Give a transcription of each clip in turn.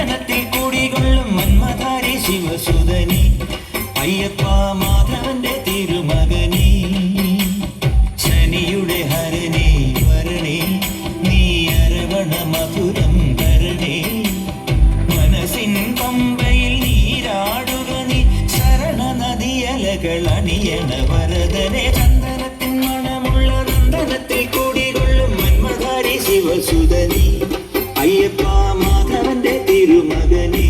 നന്ദനത്തിൽ കൂടികൊള്ളും മന്മധാരി ശിവസുതനി അയ്യപ്പ മാധവന്റെ തിരുമകനേ ശനിയുടെ ഹരനേ വരണേ നീ അരവണ മധുരം തരണേ മനസ്സിൻ പമ്പയിൽ നീരാടുക നീ ശരണ നദിയലകൾ അണിയണ വരദനെ ചന്ദനത്തിൻ മണമുള്ള നന്ദനത്തിൽ കൂടികൊള്ളും മന്മധാരി ശിവസുതനി അയ്യപ്പ മാധവന്റെ തിരുമകനേ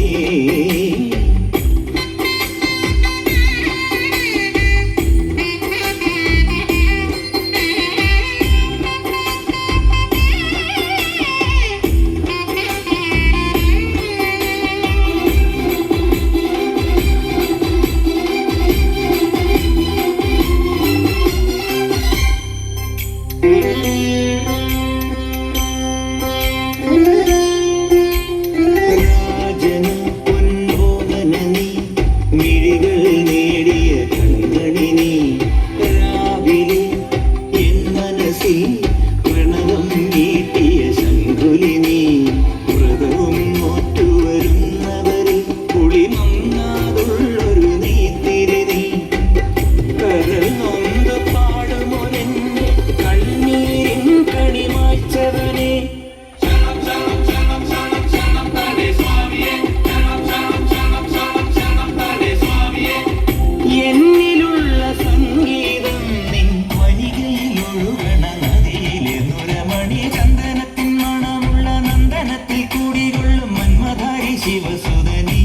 ശിവസുതനി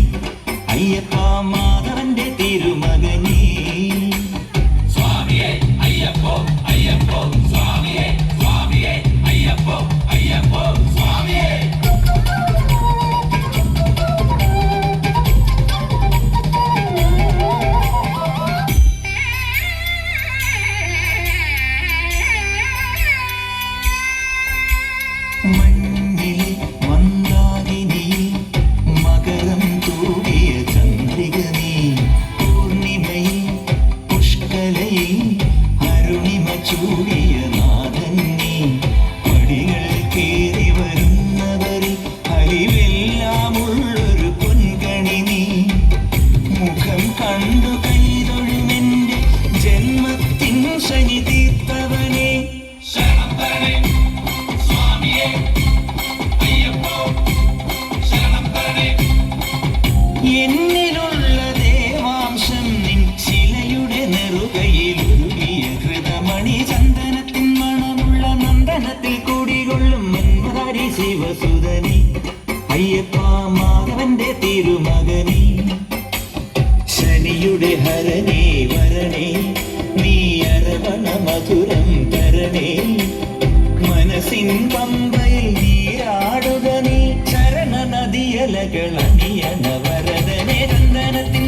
അയ്യപ്പ മാധവന്റെ തിരുമകനേ സ്വാമിയേ അയ്യപ്പോ അയ്യപ്പോ സ്വാമിയേ സ്വാമിയേ അയ്യപ്പോ അയ്യപ്പോ സ്വാമിയേ മഞ്ഞിലെ മന്ദാകിനിയിൽ മകരം തൂകിയ ചന്ദ്രിക നീ പൂർണിമയിൽ പുഷ്കലയിൽ അരുണിമ ചൂടിയ നാഥൻ നീ പടികൾ കേറി വരുന്നവരിൽ അലിവെല്ലാമുള്ളൊരു പൊൻകണി നീ മുഖം കണ്ടു കൈതൊഴുമെന്റെ ജന്മത്തിൻ ശനി തീർത്തവനെ ശരണം തരണേ സ്വാമിയേ അയ്യപ്പോ ശരണം തരണേ എന്നിലുള്ള ദേവാംശം നിൻ ശിലയുടെ നെറുകയിലൊരുകിയ ഹൃദമണി ചന്ദനത്തിൻ മണമുള്ള നന്ദനത്തിൽ കൂടികൊള്ളും മന്മധാരി ശിവസുതനി അയ്യപ്പ മാധവന്റെ തിരുമകനേ ശനിയുടെ ഹരനേ വരണേ നീ അരവണ മധുരം തരണേ മനസ്സിൻ പമ്പയിൽ നീരാടുക നീ ചരണ നദിയലകൾ അണിയണ വരദനെ ചന്ദനത്തിൻ